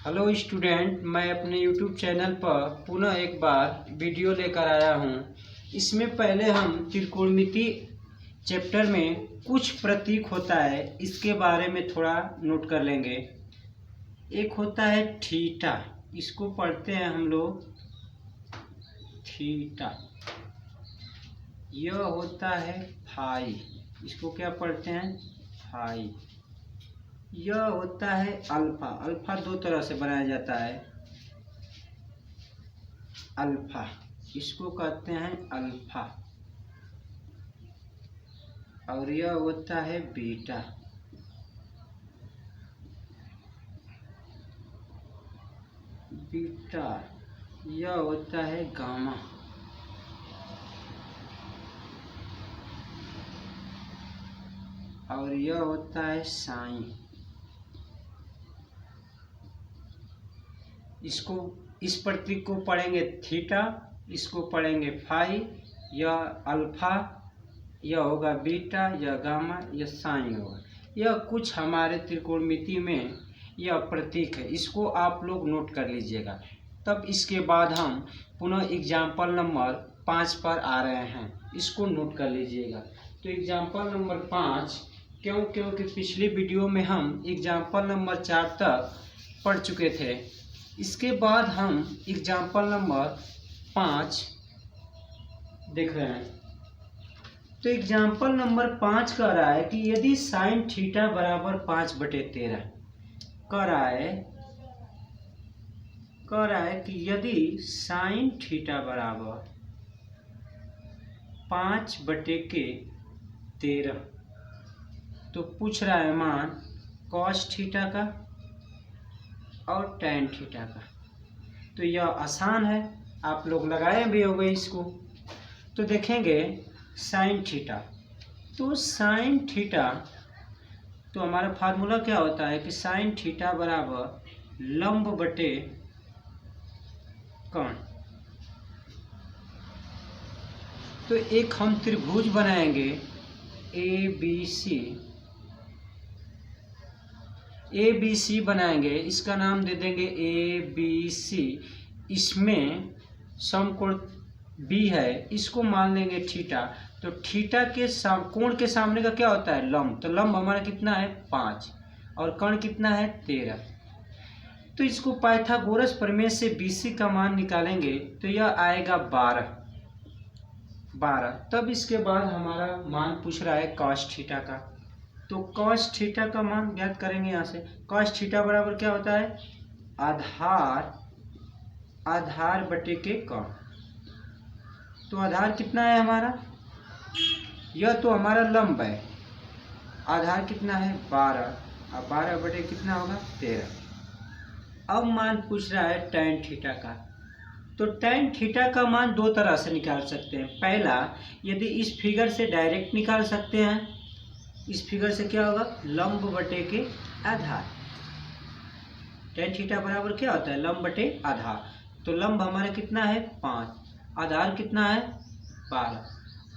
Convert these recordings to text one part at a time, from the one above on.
Hello student, मैं अपने YouTube channel पर पुनः एक बार वीडियो लेकर आया हूं। इसमें पहले हम त्रिकोणमिति चैप्टर में कुछ प्रतीक होता है, इसके बारे में थोड़ा नोट कर लेंगे। एक होता है थीटा, इसको पढ़ते हैं हम लोग थीटा। यह होता है फाई, इसको क्या पढ़ते हैं फाई। यह होता है अल्फा। अल्फा दो तरह से बनाया जाता है, अल्फा, इसको कहते हैं अल्फा। और यह होता है बीटा। बीटा, यह होता है गामा। और यह होता है साइन। इस प्रतीक को पढ़ेंगे थीटा, इसको पढ़ेंगे फाई, यह अल्फा, यह होगा बीटा, यह गामा, यह साइन होगा। यह कुछ हमारे त्रिकोणमिति में यह प्रतीक है, इसको आप लोग नोट कर लीजिएगा। तब इसके बाद हम पुनः एग्जाम्पल नंबर 5 पर आ रहे हैं, इसको नोट कर लीजिएगा। तो एग्जाम्पल नंबर 5 क्योंकि पिछली वीडियो में हम एग्जाम्पल नंबर 4 तक पढ़ चुके थे। इसके बाद हम एग्जाम्पल नंबर 5 देख रहे हैं। तो एग्जाम्पल नंबर 5 कह रहा है कि यदि साइन थीटा बराबर 5/13 कह रहा है कि यदि साइन थीटा बराबर 5/13 तो पूछ रहा है मान कॉस थीटा का और टैन थीटा का। तो यह आसान है, आप लोग लगाए भी होंगे इसको। तो देखेंगे साइन थीटा। तो साइन थीटा, तो हमारा फार्मूला क्या होता है कि साइन थीटा बराबर लंब बटे कर्ण। तो एक हम त्रिभुज बनाएंगे ए बी सी बनाएंगे, इसका नाम दे देंगे ABC। इसमें समकोण बी है, इसको मान लेंगे थीटा। तो थीटा के कोण के सामने का क्या होता है लंब। तो लंब हमारा कितना है 5 और कर्ण कितना है 13। तो इसको पाइथागोरस प्रमेय से BC का मान निकालेंगे तो यह आएगा 12। तब इसके बाद हमारा मान पूछ रहा है कॉस थीटा का। तो कॉस थीटा का मान ज्ञात करेंगे यहाँ से। कॉस थीटा बराबर क्या होता है आधार बटे के कर्ण। तो आधार कितना है हमारा, यह तो हमारा लंब है। आधार कितना है 12 और 12 बटे कितना होगा 13। अब मान पूछ रहा है टैन थीटा का। तो टैन थीटा का मान दो तरह से निकाल सकते हैं। पहला, यदि इस फिगर से डायरेक्ट निकाल सकते हैं। इस फिगर से क्या होगा लंब बटे के आधार। टैन थीटा बराबर क्या होता है लंब बटे आधार। तो लंब हमारा कितना है 5, आधार कितना है 12।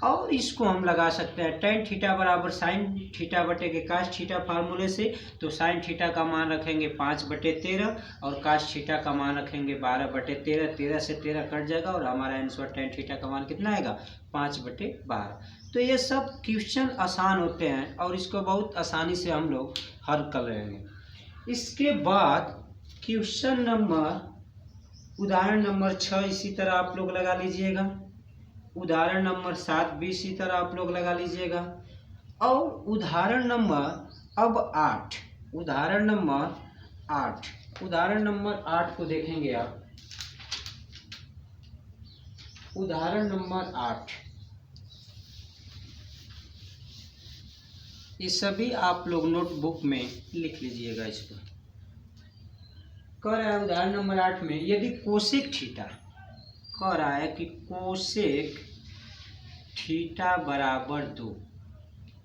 और इसको हम लगा सकते हैं टैन थीटा बराबर साइन थीटा बटे के कास थीटा फार्मूले से। तो साइन थीटा का मान रखेंगे 5/13 और कास थीटा का मान रखेंगे 12/13। 13 से 13 कट जाएगा और हमारा आंसर टैन थीटा का मान कितना आएगा 5/12। तो ये सब क्वेश्चन आसान होते हैं और इसको बहुत आसानी से हम लोग हल कर लेंगे। इसके बाद क्वेश्चन नंबर उदाहरण नंबर 6 इसी तरह आप लोग लगा लीजिएगा। उदाहरण नंबर 7 भी इसी तरह आप लोग लगा लीजिएगा। और उदाहरण नंबर 8 उदाहरण नंबर 8 को देखेंगे आप। उदाहरण नंबर 8 ये सभी आप लोग नोटबुक में लिख लीजिएगा। इसको कह रहा है उदाहरण नंबर 8 में यदि कोसेक थीटा, कह रहा है कि कोसेक थीटा बराबर 2।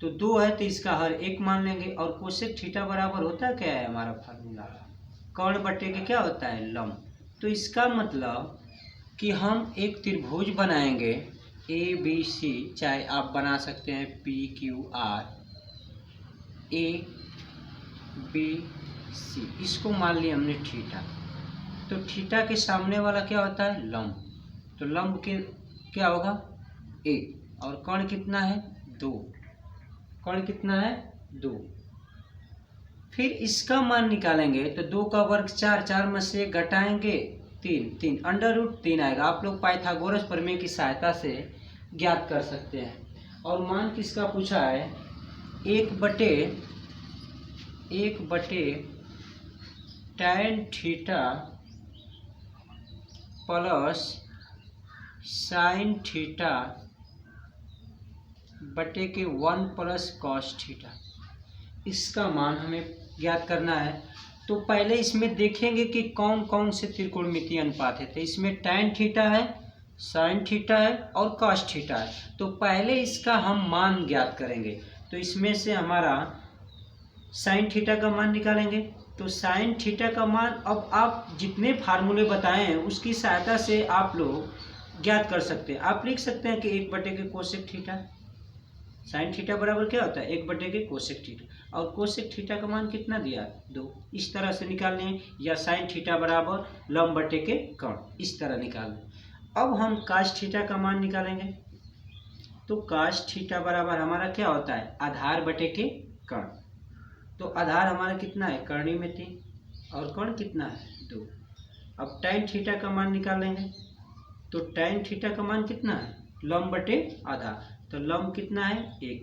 तो 2 है तो इसका हर एक मान लेंगे। और कोसेक थीटा बराबर होता क्या है हमारा फार्मूला कर्ण बटे के क्या होता है लंब। तो इसका मतलब कि हम एक त्रिभुज बनाएंगे ABC, चाहे आप बना सकते हैं PQR, ABCD। सी, इसको मान लिया हमने थीटा। तो थीटा के सामने वाला क्या होता है? लंब। तो लंब के क्या होगा? ए। और कोण कितना है? 2। कोण कितना है? 2। फिर इसका मान निकालेंगे तो 2 का वर्ग 4, 4 में से घटाएंगे 3, 3 √3 आएगा। आप लोग पाइथागोरस प्रमेय की सहायता से ज्ञात कर सकते हैं। और मान किसका पूछा है? 1/1 tan theta plus sin theta बटे के 1 प्लस cos थीटा, इसका मान हमें ज्ञात करना है। तो पहले इसमें देखेंगे कि कौन कौन से त्रिकोणमितीय अनुपात है। तो इसमें tan थीटा है, sin थीटा है और cos थीटा है। तो पहले इसका हम मान ज्ञात करेंगे। तो इसमें से हमारा sin थीटा का मान निकालेंगे। तो sin थीटा का मान, अब आप जितने फार्मूले बताए हैं उसकी सहायता से आप लोग ज्ञात कर सकते हैं। आप लिख सकते हैं कि 1/के कोसेक थीटा, साइन थीटा बराबर क्या होता है? 1/के कोसेक थीटा। और कोसेक थीटा का मान कितना दिया? 2। इस तरह से निकालने हैं। या साइन थीटा बराबर लंब बटे के कोण, इस तरह निकालना। अब हम काश थीटा का मान निकालेंगे। तो काश थीटा बराबर हमारा क्या होता है? आधार बटे के कोण। तो आधार हमारा कितना है? कर्णी में 3 और कोण कितना है? 2। अब tan थीटा का मान निकालेंगे। तो tan थीटा का मान कितना है? लंब बटे आधार। तो लंब कितना है? 1,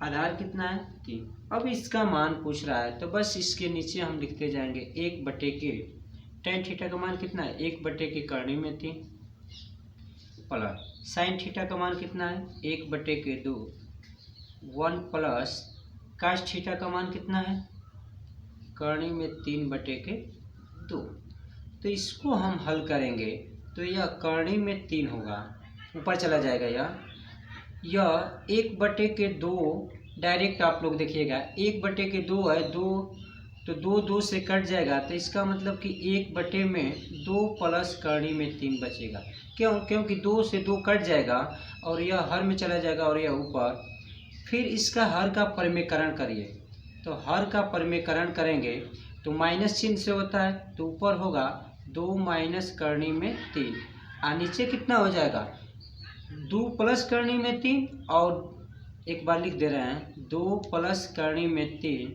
आधार कितना है? 3। अब इसका मान पूछ रहा है तो बस इसके नीचे हम लिखते जाएंगे 1/के tan थीटा का मान कितना है? 1/के कर्णी में 3 प्लस sin थीटा का मान कितना है? 1/के 2 1 प्लस cos थीटा का मान कितना है? कर्णी में 3/के 2। तो इसको हम हल करेंगे तो यह कर्णी में 3 होगा, ऊपर चला जाएगा। यह 1/के 2 डायरेक्ट आप लोग देखिएगा 1/के 2 है, 2 तो 2 से कट जाएगा। तो इसका मतलब कि 1/2 प्लस कर्णी में 3 बचेगा। क्यों? क्योंकि 2 से 2 कट जाएगा और यह हर में चला जाएगा और यह ऊपर। फिर इसका हर का परिमेयकरण करिए। तो हर का परिमेयकरण करेंगे तो माइनस चिन्ह से होता है, तो ऊपर होगा 2 माइनस कर्णी में 3 और नीचे कितना हो जाएगा? 2 प्लस कर्णी में 3 और एक बार लिख दे रहे हैं 2 प्लस कर्णी में 3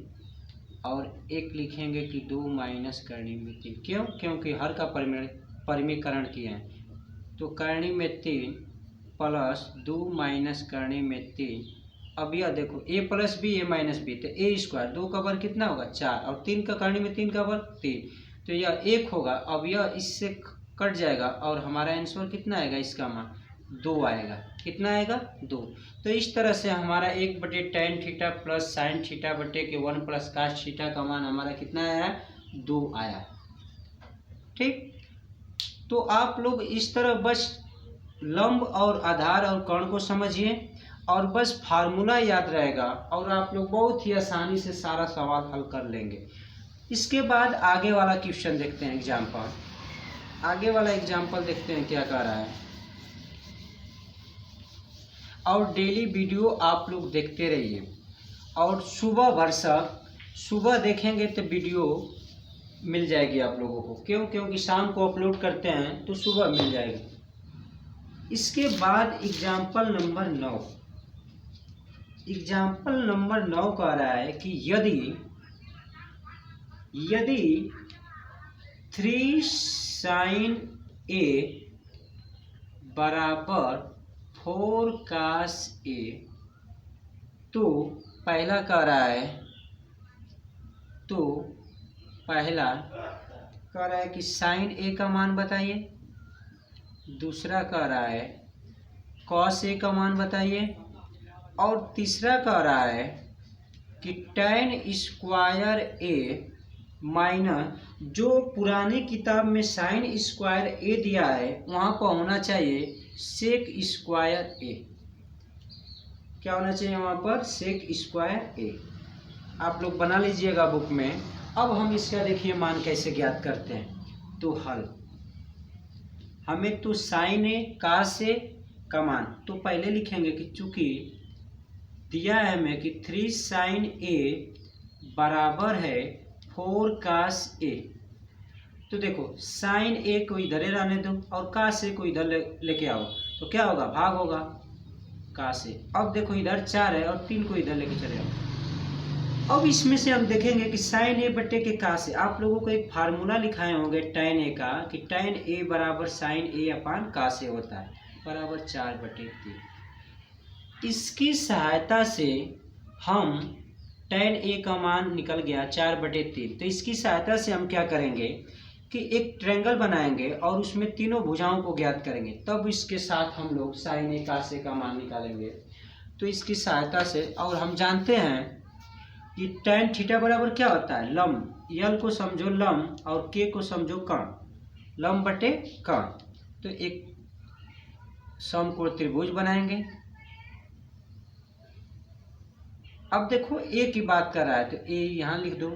और एक लिखेंगे कि 2 माइनस कर्णी में 3। क्यों? क्योंकि हर का परिमेयकरण किए हैं। तो कर्णी में 3 प्लस 2 माइनस कर्णी में 3। अब यह देखो a plus B a minus B, तो a स्क्वायर 2 का वर्ग कितना होगा? 4 और 3 का कर्णी में 3 का वर्ग 3, तो यह 1 होगा। अब यह इससे कट जाएगा और हमारा आंसर कितना आएगा? इसका मान 2 आएगा। कितना आएगा? 2। तो इस तरह से हमारा 1/tan theta plus sine theta बटे के 1 प्लस cos थीटा का मान हमारा कितना आया? 2 आया। ठीक। तो आप लोग इस तरह बस लंब और आधार और कोण को समझिए और बस फार्मूला याद रहेगा और आप लोग बहुत ही आसानी से सारा सवाल हल कर लेंगे। इसके बाद आगे वाला क्वेश्चन देखते हैं, एग्जाम्पल। आगे वाला एग्जाम्पल देखते हैं क्या कह रहा है। और डेली वीडियो आप लोग देखते रहिए और सुबह भरसक सुबह देखेंगे तो वीडियो मिल जाएगी आप लोगों को। क्यों? क्योंकि शाम को अपलोड करते हैं तो सुबह मिल जाएगी। इसके बाद एग्जाम्पल नंबर 9। एग्जाम्पल नंबर 9 कह रहा है कि यदि 3 sin a बराबर 4 cos a, तो पहला कह रहा है कि sin a का मान बताइए। दूसरा कह रहा है cos a का मान बताइए। और तीसरा कह रहा है कि tan स्क्वायर a माइनस, जो पुरानी किताब में sin स्क्वायर a दिया है वहाँ पर होना चाहिए sec स्क्वायर a। क्या होना चाहिए वहाँ पर? sec square a। आप लोग बना लीजिएगा बुक में। अब हम इसका देखिए मान कैसे ज्ञात करते हैं। तो हल हमें तो sin a cos a का मान तो पहले लिखेंगे कि चूंकि दिया है हमें कि 3 sin a बराबर है 4 cos A। तो देखो साइन ए को इधर ही रहने दो और cos A को इधर लेके आओ, तो क्या होगा, भाग होगा cos A। अब देखो इधर 4 है और 3 को इधर लेके चले आओ। अब इसमें से हम देखेंगे कि साइन ए बटे के cos A, आप लोगों को एक फार्मूला लिखाए होंगे tan A का कि tan A बराबर sine A upon cos A होता है, बराबर 4/3। इसकी सहायता से हम tan A का मान निकल गया 4/3। तो इसकी सहायता से हम क्या करेंगे कि एक ट्रायंगल बनाएंगे और उसमें तीनों भुजाओं को ज्ञात करेंगे, तब इसके साथ हम लोग साइन ए cos A का मान निकालेंगे। तो इसकी सहायता से, और हम जानते हैं कि tan थीटा बराबर क्या होता है, लंब, यल को समझो लंब और के को समझो कर्ण, लंब बटे कर्ण। तो एक समकोण त्रिभुज बनाएंगे। अब देखो ए की बात कर रहा है तो ए यहाँ लिख दो,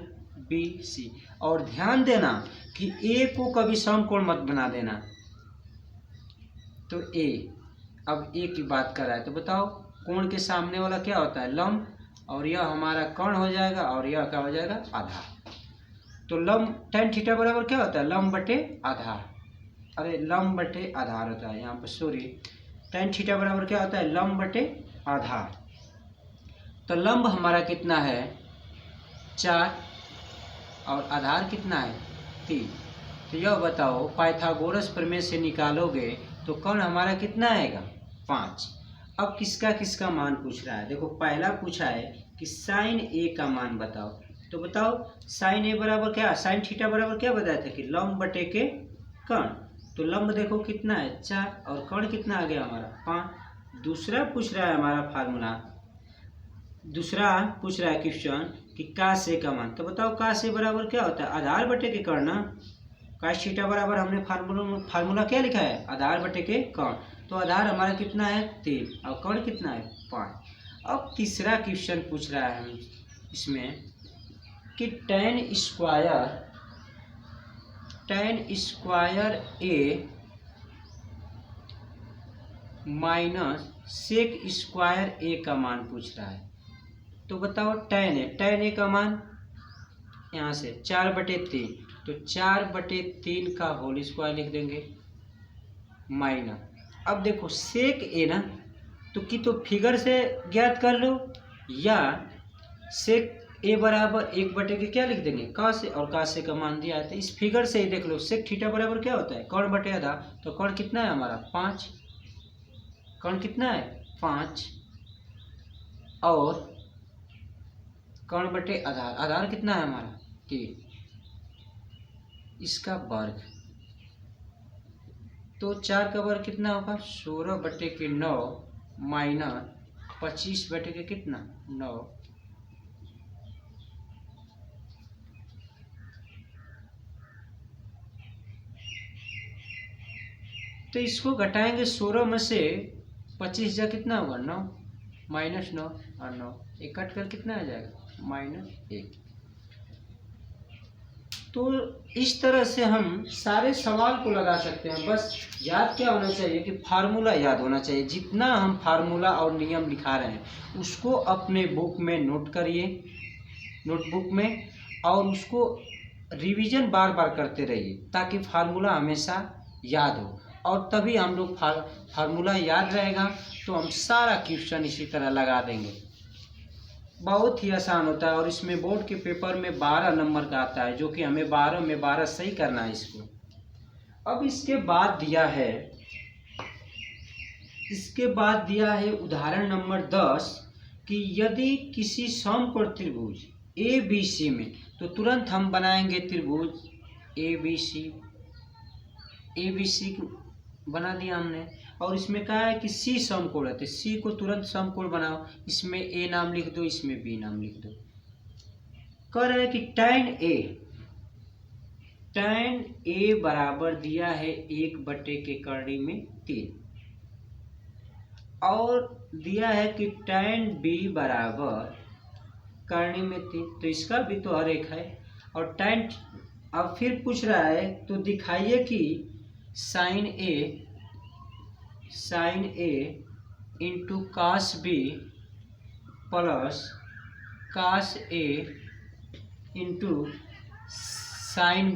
बी सी, और ध्यान देना कि ए को कभी समकोण मत बना देना। तो ए, अब ए की बात कर रहा है तो बताओ कोण के सामने वाला क्या होता है, लंब, और यह हमारा कर्ण हो जाएगा और यह क्या हो जाएगा, आधार। तो लंब tan थीटा बराबर क्या होता है, लंब बटे आधार, अरे लंब बटे आधार होता है यहाँ पर, सॉरी, tan थीटा बराबर क्या होता है, लंब बटे आधार। तो लंब हमारा कितना है 4 और आधार कितना है 3। तो यह बताओ पाइथागोरस प्रमेय से निकालोगे तो कर्ण हमारा कितना आएगा 5। अब किसका किसका मान पूछ रहा है, देखो पहला पूछा है कि साइन ए का मान बताओ। तो बताओ साइन ए बराबर क्या, साइन थीटा बराबर क्या बताया था कि लंब बटे के कर्ण। तो लंब देखो कितना है 4 और कर्ण कितना आ गया हमारा 5। दूसरा पूछ रहा है हमारा फार्मूला, दूसरा पूछ रहा है क्वेश्चन कि cos A का मान। तो बताओ cos A बराबर क्या होता है, आधार बटे के कर्ण ना। cos थीटा बराबर हमने फार्मूला क्या लिखा है, आधार बटे के कर्ण। तो आधार हमारा कितना है 3 और कर्ण कितना है 5। अब तीसरा क्वेश्चन पूछ रहा है हम इसमें कि tan square A minus sec square A का मान पूछ रहा है। तो बताओ tan A का मान यहाँ से 4/3, तो 4/3 का होल स्क्वायर लिख देंगे माइनस। अब देखो सेक ए ना, तो फिगर से ज्ञात कर लो, या सेक ए बराबर 1 के क्या लिख देंगे cos A, और cos A का मान दिया है तो इस फिगर से ही देख लो सेक थीटा बराबर क्या होता है, कर्ण बटे आधा। तो कर्ण कितना है हमारा 5, कर्ण कितना है 5, और कर्ण बटे आधार, आधार कितना है हमारा 3, इसका वर्ग। तो 4 का वर्ग कितना होगा 16/9 माइनस 25 के कितना 9। तो इसको घटाएंगे 16 में से 25 जा कितना होगा 9, -9 और 9 एक कट कर कितना आ जाएगा -1। तो इस तरह से हम सारे सवाल को लगा सकते हैं। बस याद क्या होना चाहिए कि फार्मूला याद होना चाहिए। जितना हम फार्मूला और नियम लिखा रहे हैं उसको अपने बुक में नोट करिए, नोटबुक में, और उसको रिवीजन बार बार करते रहिए ताकि फार्मूला हमेशा याद हो। और तभी हम लोग फार्मूला याद रहेगा तो हम सारा क्वेश्चन इसी तरह लगा देंगे। बहुत ही आसान होता है और इसमें बोर्ड के पेपर में 12 नंबर का आता है, जो कि हमें 12 में 12 सही करना है इसको। अब इसके बाद दिया है उदाहरण नंबर 10 कि यदि किसी समकोण त्रिभुज ABC में, तो तुरंत हम बनाएंगे त्रिभुज ABC बना दिया हमने। और इसमें कहा है कि C समकोण है तो C को तुरंत समकोण बनाओ, इसमें A नाम लिख दो, इसमें B नाम लिख दो। कह रहे हैं कि tan A बराबर दिया है 1/3 में 3, और दिया है कि tan B बराबर करनी में 3, तो इसका भी तो हर एक है। और tan, अब फिर पूछ रहा है तो दिखाइए कि sin A into cos B plus cos A into sine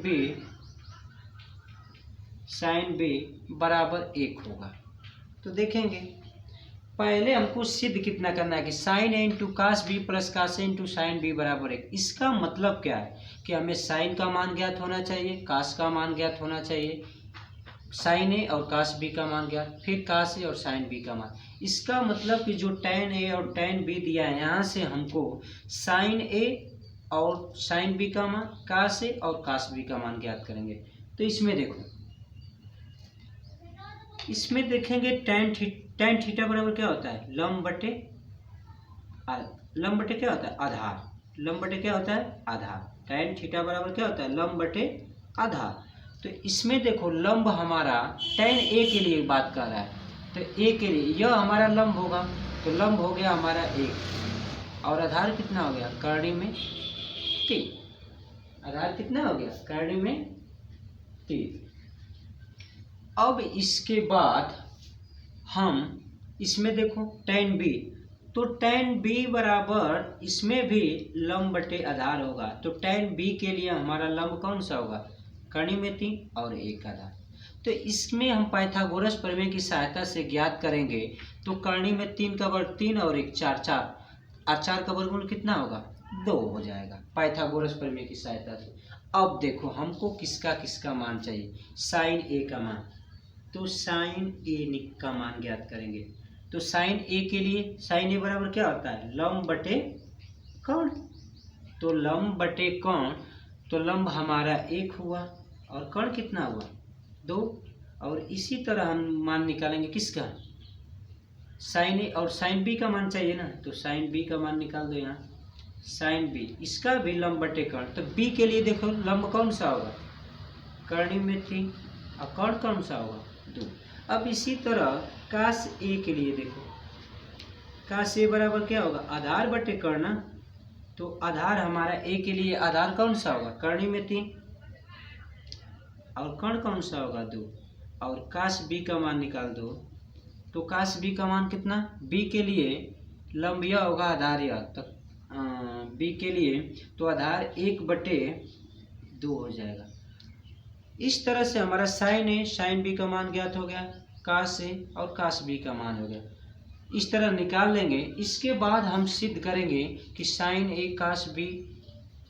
B बराबर 1 होगा। तो देखेंगे पहले हमको सिद्ध कितना करना है कि sine A into cos B plus cos A into sine B बराबर 1। इसका मतलब क्या है कि हमें साइन का मान ज्ञात होना चाहिए, कास का मान ज्ञात होना चाहिए, साइन ए और कास बी का मान ज्ञात, फिर कास ए और साइन बी का मान। इसका मतलब कि जो tan ए और tan बी दिया है यहाँ से हमको साइन ए और साइन बी का मान, कास ए और कास बी का मान ज्ञात करेंगे। तो इसमें देखो, इसमें देखेंगे tan थीटा बराबर क्या होता है, लंब बटे क्या होता है, आधार। लंब बटे क्या होता है, आधार। tan थीटा बराबर क्या होता है, लंब बटे आधार। तो इसमें देखो लंब हमारा tan ए के लिए बात कर रहा है, तो ए के लिए यह हमारा लंब होगा, तो लंब हो गया हमारा 1 और आधार कितना हो गया, कर्णी में 3। आधार कितना हो गया, कर्णी में 3। अब इसके बाद हम इसमें देखो tan b, तो tan b बराबर इसमें भी लंब बटे आधार होगा। तो tan b के लिए हमारा लंब कौन सा होगा, कर्णी में 3 और 1 आधार। तो इसमें हम पाइथागोरस प्रमेय की सहायता से ज्ञात करेंगे। तो कर्णी में 3 का वर्ग 3 और 1 4 4 और 4 का वर्गमूल कितना होगा, 2 हो जाएगा पाइथागोरस प्रमेय की सहायता से। अब देखो हमको किसका मान चाहिए, साइन ए का मान। तो साइन ए का मान ज्ञात करेंगे। तो साइन ए के लिए साइन ए बराबर क्या होता है, लंब बटे कोण। तो लंब बटे कोण, तो लंब हमारा 1 हुआ और कोण कितना हुआ, 2। और इसी तरह हम मान निकालेंगे किसका, साइन ए, और साइन बी का मान चाहिए ना, तो साइन बी का मान निकाल दो यहाँ, साइन बी इसका भी लंब बटे कोण। तो बी के लिए देखो लंब कौन सा होगा, कर्णी में 3 और कोण कौन सा होगा, 2। अब इसी तरह कास ए के लिए देखो, कास ए बराबर क्या होगा, आधार बटे कोण ना। तो आधार हमारा ए के लिए आधार कौन सा होगा, कर्णी में 3 और कोण कौन सा होगा, 2। और कास बी का मान निकाल दो। तो कास बी का मान कितना, बी के लिए लंब यह होगा आधार यह, तो बी के लिए तो आधार 1/2 हो जाएगा। इस तरह से हमारा साइन ए साइन बी का मान ज्ञात हो गया, कास ए और कास बी का मान हो गया। इस तरह निकाल लेंगे। इसके बाद हम सिद्ध करेंगे कि साइन ए कास बी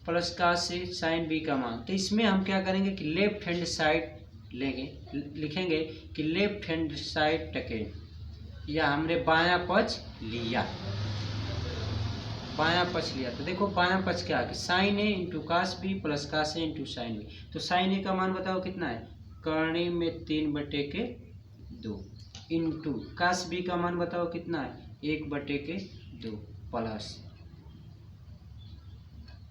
प्लस कास ए साइन बी का मान। तो इसमें हम क्या करेंगे कि लेफ्ट हैंड साइड लेंगे, लिखेंगे कि लेफ्ट हैंड साइड टेकन, या हमने बायां पक्ष लिया, बायां पक्ष लिया। तो देखो बायां पक्ष क्या है, sine A into cos B plus cos A into sine B. तो साइन ए का मान बताओ कितना है, कर्णी में 3/2 इंटू कास बी का मान बताओ कितना है, 1/2 प्लस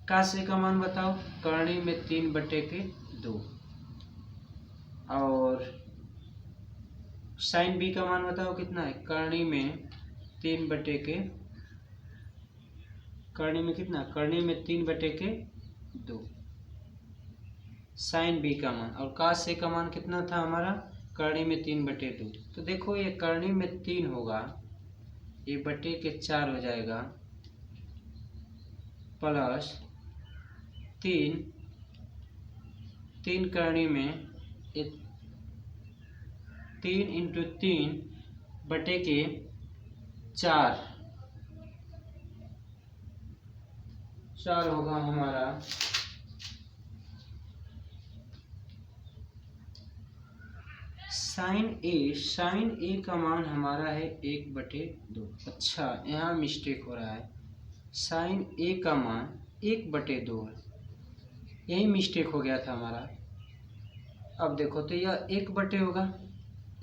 कास ए का मान बताओ, कर्णी में 3/2 और साइन बी का मान बताओ कितना है, कर्णी में 3/2 साइन बी का मान। और कास ए का मान कितना था हमारा, कर्णी में 3/2। तो देखो ये कर्णी में 3 होगा, ये 4 हो जाएगा, प्लस 3 कर्णी में 3 इंटू 3/4 4 होगा हमारा। साइन ए का मान हमारा है 1/2। अच्छा यहाँ मिस्टेक हो रहा है, साइन ए का मान 1/2 है, यही मिस्टेक हो गया था हमारा। अब देखो तो यह 1/2 होगा,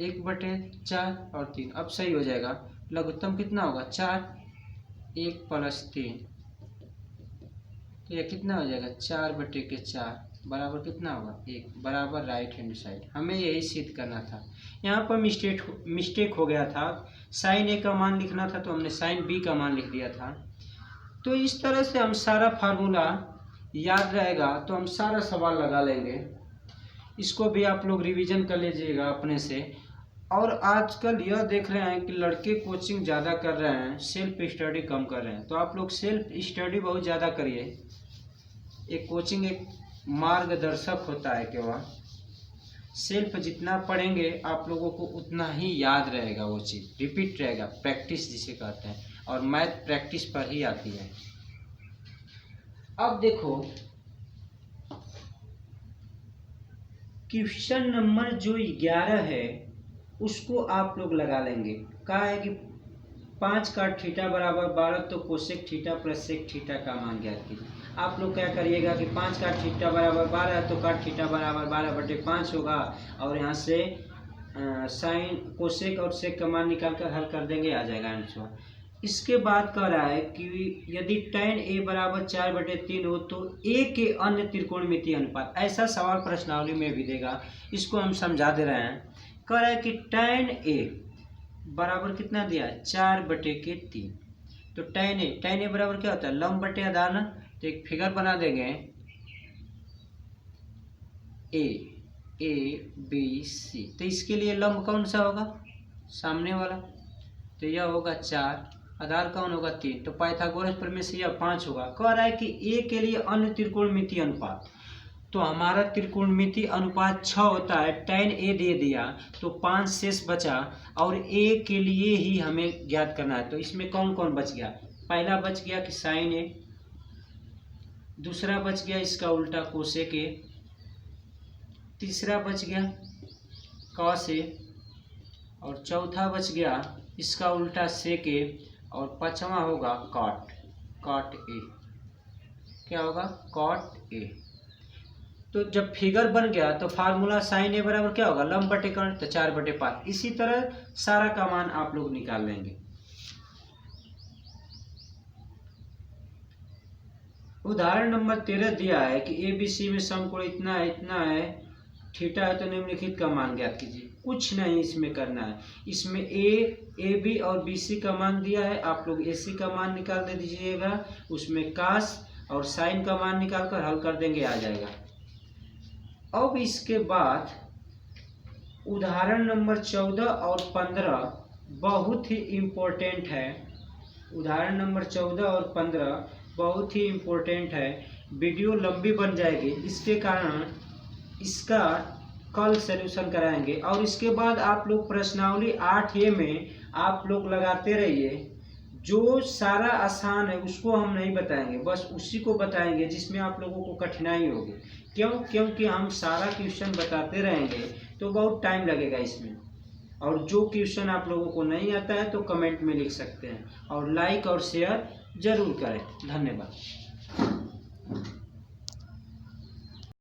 1/4 और 3, अब सही हो जाएगा। लघुत्तम कितना होगा, 4, 1 प्लस 3, तो यह कितना हो जाएगा, 4/4 बराबर कितना होगा, 1 बराबर राइट हैंड साइड। हमें यही सिद्ध करना था। यहाँ पर मिस्टेक हो गया था, साइन ए का मान लिखना था तो हमने साइन बी का मान लिख दिया था। तो इस तरह से हम सारा फार्मूला याद रहेगा तो हम सारा सवाल लगा लेंगे। इसको भी आप लोग रिवीजन कर लीजिएगा अपने से। और आजकल यह देख रहे हैं कि लड़के कोचिंग ज़्यादा कर रहे हैं, सेल्फ स्टडी कम कर रहे हैं। तो आप लोग सेल्फ स्टडी बहुत ज़्यादा करिए, एक कोचिंग एक मार्गदर्शक होता है कि वह सेल्फ जितना पढ़ेंगे आप लोगों को उतना ही याद रहेगा, वो चीज़ रिपीट रहेगा, प्रैक्टिस जिसे कहते हैं, और मैथ प्रैक्टिस पर ही आती है। अब देखो क्वेश्चन नंबर जो 11 है उसको आप लोग लगा लेंगे। कहा है कि 5 cot थीटा बराबर 12, तो cosec theta plus sec theta का मान ज्ञात कीजिए। आप लोग क्या करिएगा कि 5 cot थीटा बराबर 12 है तो cot थीटा बराबर 12/5 होगा, और यहाँ से साइन कोसेक और सेक का मान निकाल कर हल कर देंगे, आ जाएगा आंसर। इसके बाद कह रहा है कि यदि tan a बराबर 4/3 हो तो a के अन्य त्रिकोणमितीय अनुपात। ऐसा सवाल प्रश्नावली में भी देगा, इसको हम समझा दे रहे हैं। कह रहा है कि tan a बराबर कितना दिया है 4/3, तो tan a बराबर क्या होता है लंब बटे आधार ना। तो एक फिगर बना देंगे a b c, तो इसके लिए लंब कौन सा होगा सामने वाला, तो यह होगा 4, आधार कौन होगा 3, तो पाइथागोरस प्रमेय से यह 5 होगा। कह रहा है कि a के लिए अन्य त्रिकोणमितीय अनुपात, तो हमारा त्रिकोणमितीय अनुपात 6 होता है, tan a दे दिया तो 5 शेष बचा, और a के लिए ही हमें ज्ञात करना है। तो इसमें कौन कौन बच गया, पहला बच गया कि sin a, दूसरा बच गया इसका उल्टा कोसेक a, तीसरा बच गया cos a, और चौथा बच गया इसका उल्टा sec a, और पांचवा होगा cot a। क्या होगा cot a। तो जब फिगर बन गया तो फार्मूला sin a बराबर क्या होगा लंब बटे कर्ण, तो 4/5। इसी तरह सारा का मान आप लोग निकाल लेंगे। उदाहरण नंबर 13 दिया है कि ए बी सी में समकोण इतना है थीटा है, तो निम्नलिखित का मान ज्ञात कीजिए। कुछ नहीं इसमें करना है, इसमें ए बी और बी सी का मान दिया है, आप लोग ए सी का मान निकाल दे दीजिएगा, उसमें कास और साइन का मान निकाल कर हल कर देंगे, आ जाएगा। अब इसके बाद उदाहरण नंबर 14 और 15 बहुत ही इम्पोर्टेंट है। उदाहरण नंबर 14 और 15 बहुत ही इम्पोर्टेंट है, वीडियो लंबी बन जाएगी, इसके कारण इसका कल सलूशन कराएंगे। और इसके बाद आप लोग प्रश्नावली 8A में आप लोग लगाते रहिए, जो सारा आसान है उसको हम नहीं बताएंगे, बस उसी को बताएंगे जिसमें आप लोगों को कठिनाई होगी। क्योंकि हम सारा क्वेश्चन बताते रहेंगे तो बहुत टाइम लगेगा इसमें। और जो क्वेश्चन आप लोगों को नहीं आता है तो कमेंट में लिख सकते हैं, और लाइक और शेयर जरूर करें। धन्यवाद।